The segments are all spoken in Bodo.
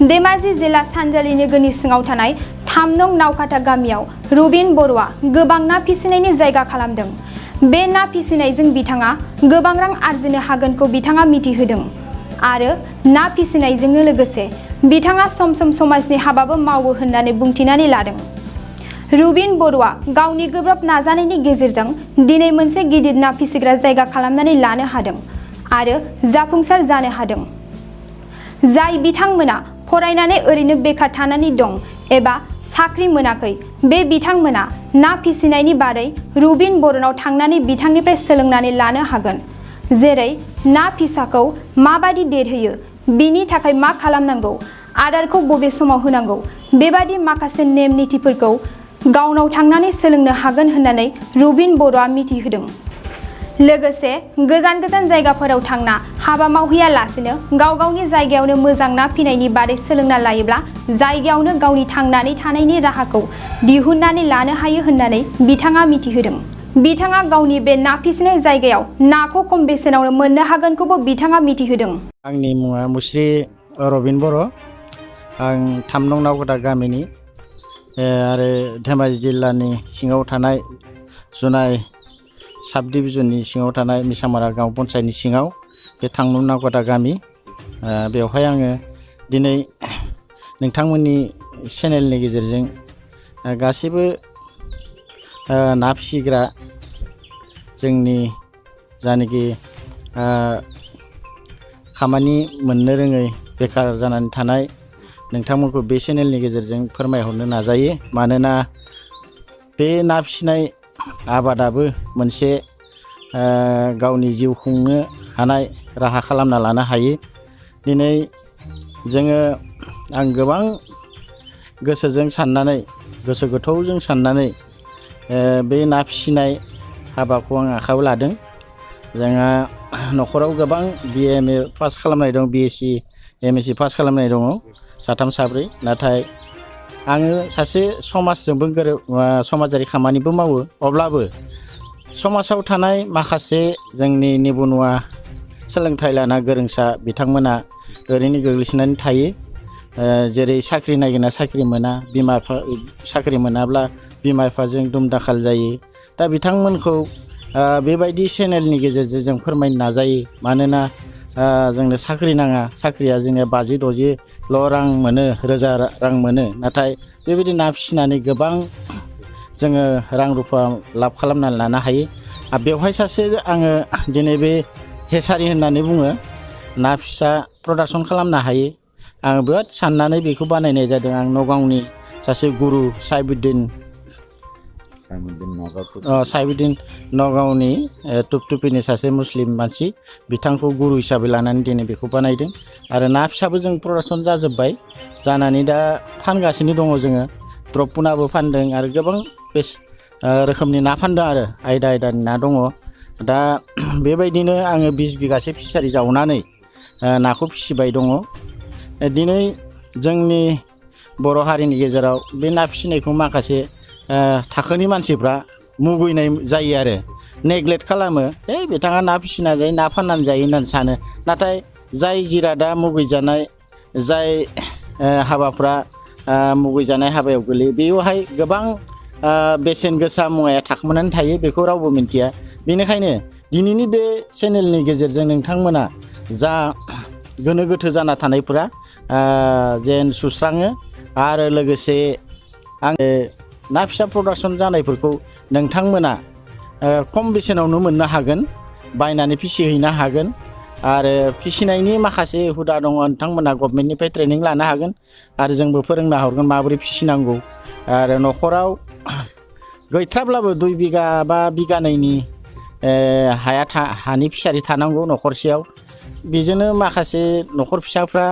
धेमाजि जिल्ला सानजालि नोगोरनि सिङाव थानाय 3 नं नावकाटा गामियाव रुबिन बर'आ गोबां ना फिसिनायनि जायगा खालामदों। बे ना फिसिनायजों बिथाङा गोबां रां आरजिनो हागोनखौ बिथाङा मिथिहोदों आरो ना फिसिनायजोंनो लोगोसे बिथाङा सम सम समाजनि हाबाबो मावो होननानै बुंथिनानै लादों। रुबिन बर'आ गावनि गोब्राब नाजानायनि गेजेरजों दिनै मोनसे गिदिर ना फिसिग्रा जायगा खालामनानै लानो हादों आरो जाफुंसार जानो हादों। जाय बिथांमोना फरायनानै ओरैनो बेकार थानानै दं एबा साख्रि मोनाखै, बे बिथांमोना ना फिसिनायनि बादै रुबिन बर'नाव थांनानै बिथांनिफ्राय सोलोंनानै लानो हागोन। जेरै ना फिसाखौ माबादि देरहोयो, बिनि थाखाय मा खालामनांगौ, आदारखौ बबे समाव होनांगौ, बेबादि माखासे नेम नितिफोरखौ गावनाव थांनानै सोलोंनो हागोन होननानै रुबिन बर'आ मिथिहोदों। लोगोसे गोजान गोजान जायगाफोराव थांना हाबा मावहैयालासेनो गाव गावनि जायगायावनो मोजां ना फिनायनि बादै सोलोंना लायोब्ला जायगायावनो गावनि थांनानै थानायनि राहाखौ दिहुननानै लानो हायो होननानै बिथाङा मिथिहोदों। बिथाङा गावनि बे ना फिसिनाय जायगायाव नाखौ खम बेसेनावनो मोननो हागोनखौबो बिथाङा मिथिहोदों। आंनि मुङा मुस्रि रबिन बर'। आं 3 नं नावकाटा गामिनि आरो धेमाजि जिल्लानि सिङाव थानाय जुनाय साब डिभिजननि सिङाव थानाय मिसामारा गांव पन्सायतनि सिङाव बे 3 नं नावकाटा गामि। बेवहाय आङो दिनै नोंथांमोननि चेनेलनि गेजेरजों गासिबो ना फिसिग्रा जोंनि जानाखि खामानि मोननो रोङै बेकार जानानै थानाय नोंथांमोनखौ बे चेनेलनि गेजेरजों फोरमायहरनो नाजायो। मानोना बे ना फिसिनाय आबादाबो मोनसे गावनि जिउ खुंनो हानाय राहा खालामना लानो हायो। दिनै जोङो आं गोबां गोसोजों साननानै, गोसो गोथौजों साननानै बे ना फिसिनाय हाबाखौ आं आखायाव लादों। जोंहा न'खराव गोबां BA पास खालामनाय दं, BSc MSc पास खालामनाय दङ, 3 4। नाथाय आङो सासे समाजजोंबो समाजारि खामानिबो मावो। अब्लाबो समाजाव थानाय माखासे जोंनि निबनुवा सोलोंथाइ लाना गोरोंसा बिथांमोना ओरैनो गोग्लैसोनानै थायो। जेरै साख्रि नागिरना साख्रि मोना, बिमा बिफा साख्रि मोनाब्ला बिमा बिफाजों दुम-दाखाल जायो। दा बिथांमोनखौ बेबायदि चेनेलनि गेजेरजों जों फोरमायनो नाजायो। मानोना जोंनो साख्रि नाङा, साख्रिया जोंनिया 50-60ल' रां मोनो, रोजा रां मोनो। नाथाय बेबायदि ना फिसिनानै गोबां जोङो रां रुफा लाब खालामनानै लानो हायो। बेवहाय सासे आङो दिनै बे हेसारि होननानै बुङो, ना फिसा प्रडाक्सन खालामनो हायो। आं बिराद साननानै बेखौ बानायनाय जादों। आं नगावनि सासे गुरु साइबुद्दिन नगावनि टुपटुपिनि सासे मुस्लिम मानसि, बिथांखौ गुरु हिसाबै लानानै दिनै बेखौ बानायदों। आरो ना फिसाबो जों प्रडाक्सन जाजोब्बाय, जानानै दा फानगासिनो दङ जोङो। द्रपपुनाबो फानदों आरो गोबां रोखोमनि ना फानदों आरो आयदा आयदानि ना दङ। दा बेबायदिनो आङो 20 बिगासो फिसारि जावनानै नाखौ फिसिबाय दङ। दिनै जोंनि बर' हारिनि गेजेराव बे ना फिसिनायखौ माखासे थाखोनि मानसिफ्रा मुगैनाय जायो आरो नेग्लेक्ट खालामो। बिथाङा ना फिसिना जायो, ना फाननानै जायो होननानै सानो। नाथाय जाय जिरादा मुगैजानाय, जाय हाबाफ्रा मुगैजानाय हाबायाव गोलैयो, बेवहाय गोबां बेसेन गोसा मुवाया थाखोमानानै थायो, बेखौ रावबो मिन्थिया। बेनिखायनो दिनैनि बे चेनेलनि गेजेरजों नोंथांमोना जा गोनो गोथो जाना थानायफोरा जेन सुस्राङो। आरो लोगोसे आङो ना फिसा प्रडाक्सन जानायफोरखौ नोंथांमोना खम बेसेनावनो मोननो हागोन, बायनानै फिसिहैनो हागोन। आरो फिसिनायनि माखासे हुदा दङ, नोंथांमोना गभर्नमेन्टनिफ्राय ट्रेनिं लानो हागोन आरो जोंबो फोरोंना हरगोन माबोरै फिसिनांगौ। आरो न'खराव गैथ्राब्लाबो 2 बिगा बा बिगानैनि हानि फिसारि थानांगौ न'खरसेयाव। बेजोंनो माखासे न'खर फिसाफ्रा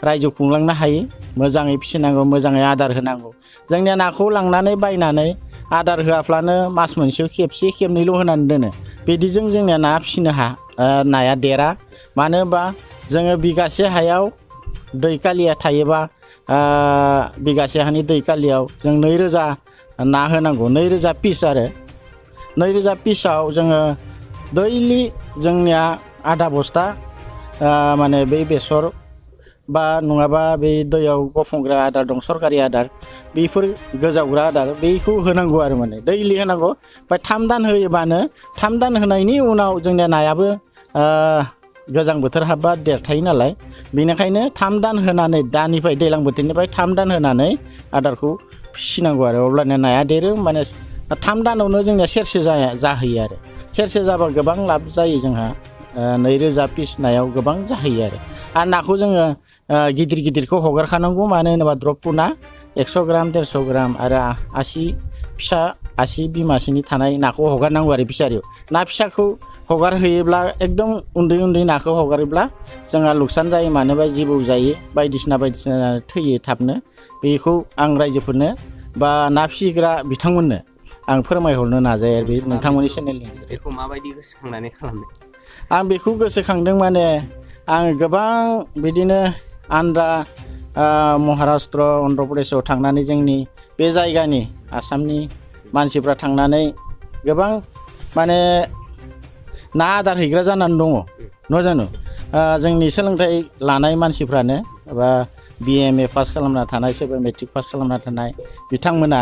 रायजो खुंलांनो हायो। मोजाङै फिसिनांगौ, मोजाङै आदार होनांगौ। जोंनिया नाखौ लांनानै बायनानै आदार होआफ्लानो मास मोनसेयाव खेबसे खेबनैल' होनानै दोनो। बिदिजों जोंनिया ना फिसिनो नाया देरा। मानो होनबा जोङो बिगासे हायाव दै कालिया थायोबा बिगासे हानि दै कालियाव जों 2000 ना होनांगौ, 2000 पिस आरो 2000 पिसाव जोङो दैलि जोंनिया आधा बस्ता माने बै बेसर बा नङाबा बे दैयाव गफंग्रा आदार दं सरकारि आदार बेफोर गोजावग्रा आदार बेखौ होनांगौ आरो माने दैलि होनांगौ ओमफ्राय 3 दान होयोबानो 3 दान होनायनि उनाव जोंनिया नायाबो गोजां बोथोर हाबबा देरथायो नालाय बेनिखायनो 3 दान होनानै दानिफ्राय दैज्लां बोथोरनिफ्राय 3 दान होनानै आदारखौ फिसिनांगौ आरो अब्लानिया नाया देरो माने 3 दानावनो जोंनिया सेरसे जाहैयो आरो सेरसे जाबा गोबां लाब जायो जोंहा 2000 पिस नायाव गोबां जाहैयो आरो नाखौ जोङो गिदिर गिदिरखौ हगारखानांगौ मानो होनोबा द्रपु ना 100 ग्राम 150 ग्राम आरो 80 फिसा 80 बिमासिनि थानाय नाखौ हगारनांगौ आरो फिसारियाव ना फिसाखौ हगार होयोब्ला एकदम उन्दै उन्दै नाखौ हगारोब्ला जोंहा लुकसान जायो मानोबा जिबौ जायो बायदिसिना थैयो थाबनो बेखौ आं रायजोफोरनो बा ना फिसिग्रा बिथांमोननो आं फोरमायहरनो नाजायो आरो बे नोंथांमोननि चेनेलनि बेखौ माबायदि गोसोखांनानै खालामदों आं बेखौ गोसोखांदों माने आं गोबां बिदिनो आन्ध्रा महाराष्ट्र अन्ध्र प्रदेशआव थांनानै जोंनि बे जायगानि आसामनि मानसिफ्रा थांनानै गोबां माने ना आदार हैग्रा जानानै दङ न' जानो जोंनि सोलोंथाइ लानाय मानसिफ्रानो बा BMA पास खालामना थानाय सोरबा मेट्रिक पास खालामना थानाय बिथांमोना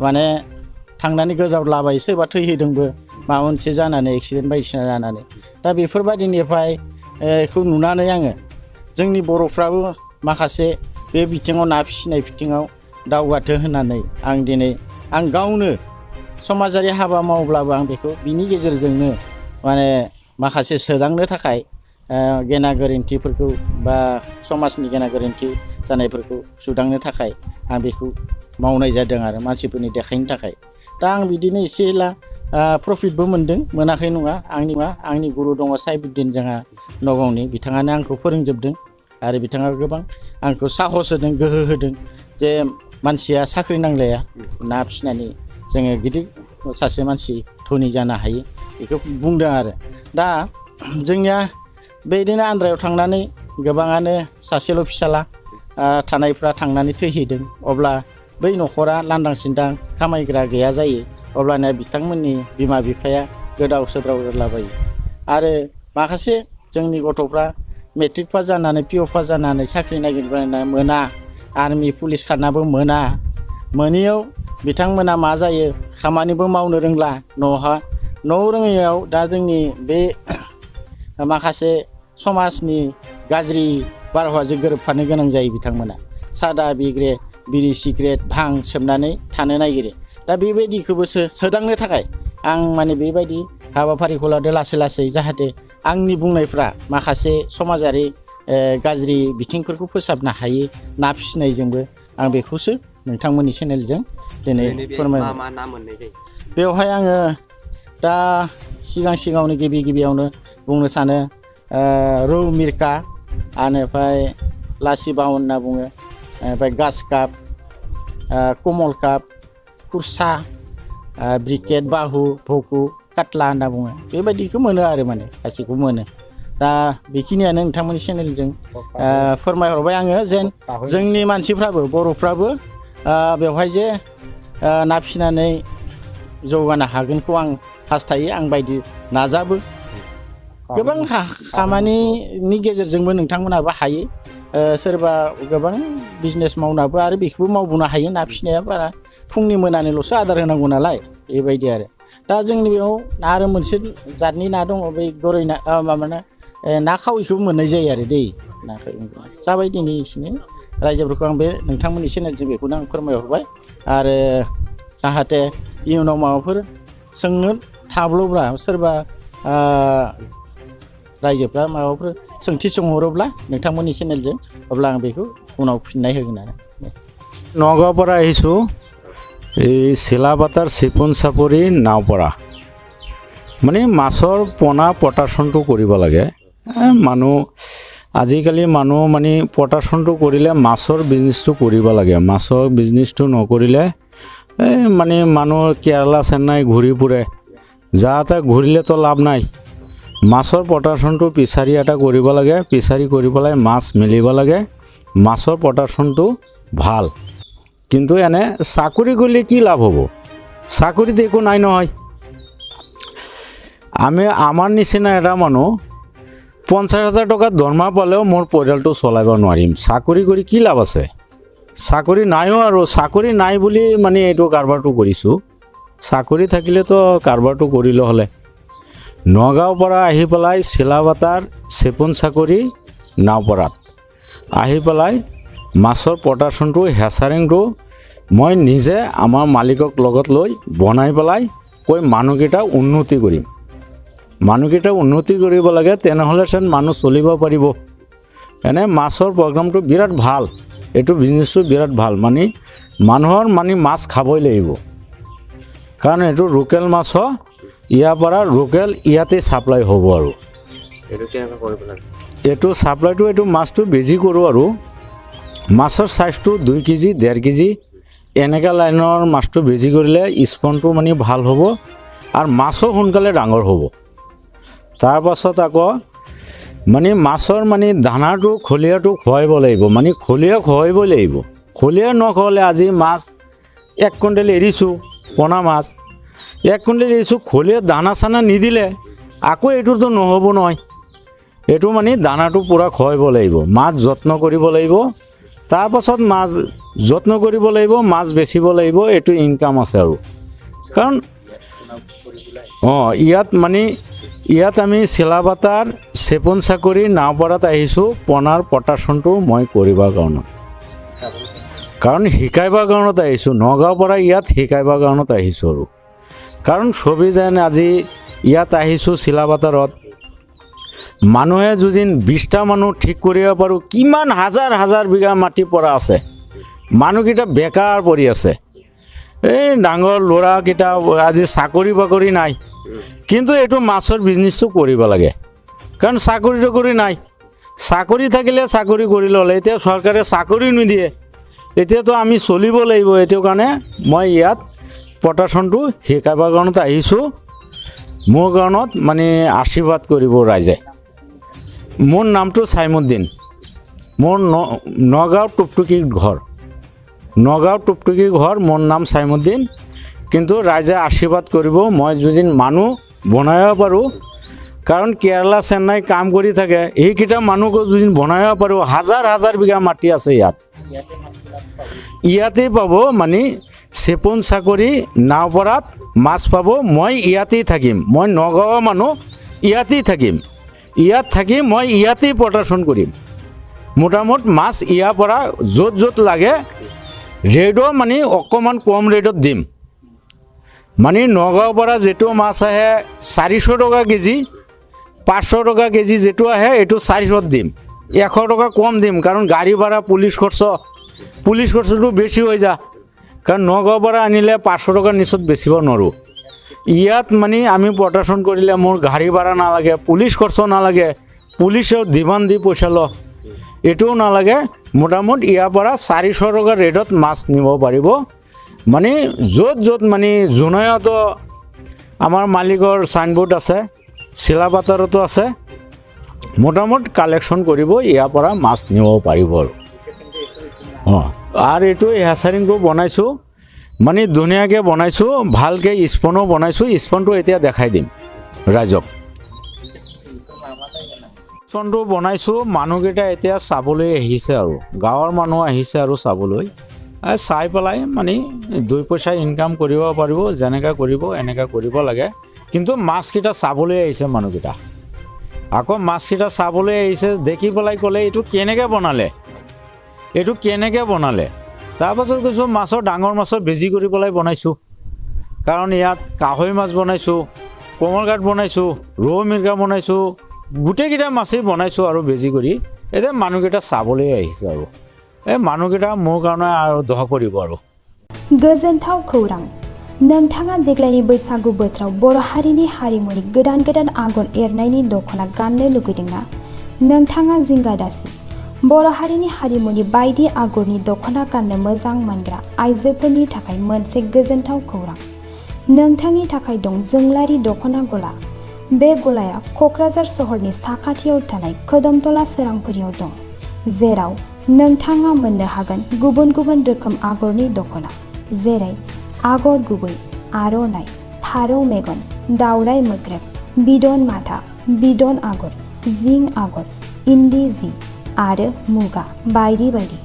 माने थांनानै गोजावलाबायो सोरबा थैहैदोंबो माबा मोनसे जानानै एक्सिडेन्ट बायदिसिना जानानै दा बेफोरबायदिनिफ्राय बेखौ नुनानै आङो जोंनि बर'फ्राबो माखासे बे बिथिङाव ना फिसिनाय बिथिङाव दावगाथो होननानै आं दिनै आं गावनो समाजारि हाबा मावब्लाबो आं बेखौ बिनि गेजेरजोंनो माने माखासे सोदांनो थाखाय गेना गोरोन्थिफोरखौ बा समाजनि गेना गोरोन्थि जानायफोरखौ सुदांनो थाखाय आं बेखौ मावनाय जादों आरो मानसिफोरनि देखायनो थाखाय दा आं बिदिनो एसे एला प्रफिटबो मोनदों मोनाखै नङा आंनि गुरु दङ साइबुद्दिन जोंहा नगावनि बिथाङानो आंखौ फोरोंजोबदों आरो बिथाङा गोबां आंखौ साहस होदों गोहो होदों जे मानसिया साख्रि नांलाया ना फिसिनानै जोङो गिदिर सासे मानसि धनि जानो हायो बेखौ बुंदों आरो दा जोंनिया बेदिनो आन्ध्रायाव थांनानै गोबाङानो सासेल' फिसाला थानायफ्रा थांनानै थैहैदों अब्ला बै न'खरा लांदां सिन्दां खामायग्रा गैया जायो अब्लाना बिथांमोननि बिमा बिफाया गोदाव सोद्राव जालाबायो आरो माखासे जोंनि गथ'फ्रा मेट्रिक पास जानानै PO पास जानानै साख्रि नागिरबायना मोना आर्मि पुलिस खारनाबो मोनियाव बिथांमोना मा जायो खामानिबो मावनो रोंला न' रोङैयाव दा जोंनि बे माखासे समाजनि गाज्रि बारहावाजों गोरोबफानो गोनां जायो बिथांमोना सादा बिरि सिगारेट भां सोबनानै थानो नागिरो दा बेबायदिखौबो सोदांनो थाखाय आं माने बेबायदि हाबाफारिखौ लादो लासै लासै जाहाथे आंनि बुंनायफ्रा माखासे समाजारि गाज्रि बिथिंफोरखौ फोसाबनो हायो ना फिसिनायजोंबो आं बेखौसो नोंथांमोननि चेनेलजों दिनै फोरमायबाय मा ना मोननाय जायो बेवहाय आङो दा सिगाङावनो गिबियावनो बुंनो सानो रौ मिरका आनिफ्राय लासि बाहन होनना बुङो ओमफ्राय गास काप कमल काप खुरसा ब्रिकेट बाहु भकु काटला होनना बुङो बेबायदिखौ मोनो आरो माने गासैखौबो मोनो दा बेखिनियानो नोंथांमोननि चेनेलजों फोरमायहरबाय आङो जेन जोंनि मानसिफ्राबो बर'फ्राबो बेवहाय जे ना फिसिनानै जौगानो हागोनखौ आं हास्थायो आं बायदि नाजाबो गोबां खामानिनि गेजेरजोंबो नोंथांमोनाबो हायो सोरबा गोबां बिजनेस मावनाबो आरो बेखौबो मावबोनो हायो ना फिसिनाया बारा फुंनि मोनानिल'सो आदार होनांगौ नालाय बेबायदि आरो दा जोंनि बेयाव आरो मोनसे जातनि ना दङ बै गरै ना माबाना ना खावैखौबो मोननाय जायो आरो दै नाखौ जाबाय दिनै एसेनो रायजोफोरखौ आं बे नोंथांमोननि चेनेलजों बेखौनो आं फोरमायहरबाय आरो जाहाथे इयुनाव माबाफोर सोंनो थाब्ल'ब्ला सोरबा रायजोफ्रा माबाफोर सोंथि सोंहरोब्ला नोंथांमोननि चेनेलजों अब्ला आं बेखौ उनाव फिननाय होगोन आरो নগাঁৱৰ পৰা আহিছোঁ এই চিলাপাতাৰ চিপুন চাপৰি নাওপৰা মানে মাছৰ পোনা পটাশ্যনটো কৰিব লাগে মানুহ আজিকালি মানুহ মানে পটাশ্যনটো কৰিলে মাছৰ বিজনেছটো কৰিব লাগে মাছৰ বিজনেছটো নকৰিলে মানে মানুহ কেৰালা চেন্নাই ঘূৰি ফুৰে যা তা ঘূৰিলেতো লাভ নাই মাছৰ পটাশ্যনটো পিছাৰি এটা কৰিব লাগে পিছাৰি কৰি পেলাই মাছ মেলিব লাগে মাছৰ পটাশ্যনটো ভাল কিন্তু এনে চাকৰি কৰিলে কি লাভ হ'ব চাকৰিত একো নাই নহয় আমাৰ নিচিনা এটা মানুহ 50,000 টকা দৰমহা পালেও মোৰ পৰিয়ালটো চলাব নোৱাৰিম। চাকৰি কৰি কি লাভ আছে? চাকৰি নাইও, আৰু চাকৰি নাই বুলি মানে এইটো কাৰবাৰটো কৰিছোঁ। চাকৰি থাকিলেতো কাৰবাৰটো কৰিলে হ'লে। নগাঁৱৰ পৰা আহি পেলাই চিলাবাটাৰ চেপুন চাকৰি নাওপৰাত আহি পেলাই মাছৰ প্ৰডাকশ্যনটো হেচাৰিংটো মই নিজে আমাৰ মালিকক লগত লৈ বনাই পেলাই কৈ মানুহকেইটা উন্নতি কৰিম। মানুহকেইটা উন্নতি কৰিব লাগে, তেনেহ'লে যেন মানুহ চলিব পাৰিব। এনে মাছৰ প্ৰগ্ৰামটো বিৰাট ভাল, এইটো বিজনেছটো বিৰাট ভাল। মানে মানুহৰ মানে মাছ খাবই লাগিব, কাৰণ এইটো লোকেল মাছ হয়। ইয়াৰ পৰা লোকেল ইয়াতে ছাপ্লাই হ'ব। আৰু এইটো কেনেকৈ কৰিব লাগে? এইটো ছাপ্লাইটো এইটো মাছটো বেজি কৰোঁ, আৰু মাছৰ চাইজটো 2 কেজি 1.5 কেজি এনেকুৱা লাইনৰ মাছটো বেজি কৰিলে স্পনটো মানে ভাল হ'ব আৰু মাছো সোনকালে ডাঙৰ হ'ব। তাৰপাছত আকৌ মানে মাছৰ মানে দানাটো খলিয়াটো খুৱাব লাগিব, মানে খলিয়া খুৱাব লাগিব। খলিয়া নখুৱালে আজি মাছ 1 কুইণ্টেল এৰিছোঁ, পোনা মাছ 1 কুইণ্টেল এৰিছোঁ, খলিয়া দানা চানা নিদিলে আকৌ এইটোতো নহ'ব নহয়। এইটো মানে দানাটো পূৰা খুৱাব লাগিব, মাছ যত্ন কৰিব লাগিব। তাৰপাছত মাছ যত্ন কৰিব লাগিব, মাছ বেচিব লাগিব, এইটো ইনকাম আছে। আৰু কাৰণ ইয়াত আমি চিলাবাটাৰ চেপুন চাকৰি নাওপৰাত আহিছোঁ পোনাৰ প্ৰডাকশ্যনটো মই কৰিবৰ কাৰণে, কাৰণ শিকাইবৰ কাৰণত আহিছোঁ। নগাঁৱৰ পৰা ইয়াত শিকাইবৰ কাৰণত আহিছোঁ। আৰু কাৰণ ছবি যেন আজি ইয়াত আহিছোঁ চিলাবাটাৰত, মানুহে যদিন 20টা মানুহ ঠিক কৰিব পাৰোঁ, কিমান হাজাৰ হাজাৰ বিঘা মাটি পৰা আছে, মানুহকেইটা বেকাৰ পৰি আছে। এই ডাঙৰ ল'ৰাকেইটা আজি চাকৰি বাকৰি নাই, কিন্তু এইটো মাছৰ বিজনেছটো কৰিব লাগে, কাৰণ চাকৰি টাকৰি নাই। চাকৰি থাকিলে চাকৰি কৰি ল'লে, এতিয়া চৰকাৰে চাকৰি নিদিয়ে, এতিয়াতো আমি চলিব লাগিব। এইটো কাৰণে মই ইয়াত প্ৰডাকশ্যনটো শিকাবৰ কাৰণত আহিছোঁ। মোৰ কাৰণত মানে আশীৰ্বাদ কৰিব ৰাইজে। মোৰ নামটো চাইমুদ্দিন, মোৰ নগাঁও টুকটুকি ঘৰ, নগাঁও টুকটুকি ঘৰ, মোৰ নাম চাইমুদ্দিন। কিন্তু ৰাইজে আশীৰ্বাদ কৰিব, মই যদিন মানুহ বনাব পাৰোঁ, কাৰণ কেৰালা চেন্নাই কাম কৰি থাকে, এইকেইটা মানুহক যদি বনাব পাৰোঁ, হাজাৰ হাজাৰ বিঘা মাটি আছে ইয়াতেই পাব। মানে চেপুন চাকৰি নাওপৰাত মাছ পাব, মই ইয়াতেই থাকিম। মই নগাঁৱৰ মানুহ, ইয়াতেই থাকিম। ইয়াত থাকি মই ইয়াতেই প্ৰডাকশ্যন কৰিম। মোটামুটি মাছ ইয়াৰ পৰা য'ত য'ত লাগে ৰেটও মানে অকণমান কম ৰেটত দিম। মানে নগাঁৱৰ পৰা যিটো মাছ আহে 400 টকা কেজি, 500 টকা কেজি যিটো আহে এইটো 400ত দিম, 100 টকা কম দিম। কাৰণ গাড়ী ভাড়া, পুলিচ খৰচটো বেছি হৈ যায়। কাৰণ নগাঁৱৰ পৰা আনিলে 500 টকাৰ নিচত বেচিব নোৱাৰোঁ। ইয়াত মানে আমি প্ৰডাকশ্যন কৰিলে মোৰ গাড়ী ভাড়া নালাগে, পুলিচ খৰচ নালাগে, পুলিচেও ডিমাণ্ড দি পইচা লয়, এইটোও নালাগে। মোটামুটি ইয়াৰ পৰা 400 টকাৰ ৰেটত মাছ নিব পাৰিব। মানে য'ত য'ত মানে জোনাইতো আমাৰ মালিকৰ চাইনবোৰ্ড আছে, চিলাবাটাৰতো আছে। মোটামুটি কালেকশ্যন কৰিব, ইয়াৰ পৰা মাছ নিব পাৰিব। আৰু এইটো হেচাৰিংটো বনাইছোঁ, মানে ধুনীয়াকৈ বনাইছোঁ, ভালকৈ স্পনো বনাইছোঁ। স্পনটো এতিয়া দেখাই দিম ৰাইজক। স্পনটো বনাইছোঁ, মানুহকেইটা এতিয়া চাবলৈ আহিছে, আৰু গাঁৱৰ মানুহ আহিছে আৰু চাবলৈ। চাই পেলাই মানে 2 পইচা ইনকাম কৰিব পাৰিব। যেনেকৈ কৰিব এনেকৈ কৰিব লাগে। কিন্তু মাছকেইটা চাবলৈ আহিছে মানুহকেইটা, আকৌ মাছকেইটা চাবলৈ আহিছে, দেখি পেলাই ক'লে এইটো কেনেকৈ বনালে, তাৰপাছত কৈছোঁ মাছৰ ডাঙৰ মাছৰ বেজি কৰি পেলাই বনাইছোঁ। কাৰণ ইয়াত কাৱৈ মাছ বনাইছোঁ, কমলঘাট বনাইছোঁ, ৰৌ মিৰ্গা বনাইছোঁ, গোটেইকেইটা মাছেই বনাইছোঁ আৰু বেজি কৰি। এতিয়া মানুহকেইটা চাবলৈ আহিছে, আৰু এই মানুহকেইটা মোৰ কাৰণে আৰু দহ কৰিব। আৰু गोजोनथाव खौरां, नोंथाङा देग्लायनि बैसागु बोथोराव बर' हारिनि हारिमुनि गोदान गोदान आगर एरनायनि दख'ना गाननो लुगैदोंना? नोंथाङा जिंगा दासि। बर' हारिनि हारिमुनि बायदि आगरनि दख'ना गाननो मोजां मोनग्रा आइजोफोरनि थाखाय मोनसे गोजोनथाव खौरां। नोंथांनि थाखाय दं जोंलारि दख'ना गला। बे गलाया क'क्राझार सहरनि साखाथियाव थानाय खोदोमतला सोरांफुरियाव दं, जेराव नोंथाङा मोननो हागोन गुबुन गुबुन रोखोम आगरनि दख'ना, जेरै आगर गुबै, आर'नाइ, फारौ मेगन, दावराइ मोख्रेब, बिदन माथा, बिदन आगर, जिं आगर, इन्दि जि आरो मुगा बायदि बायदि।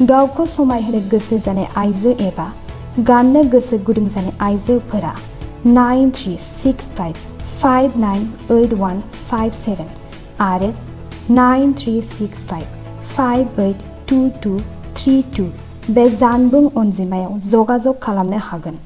गावखौ समायहोनो गोसो जानाय आइजो एबा गाननो गोसो गुदुं जानाय आइजोफोरा 9365598157 आरो 9365582232 बे जानबुं अनजिमायाव जगाजग खालामनो हागोन।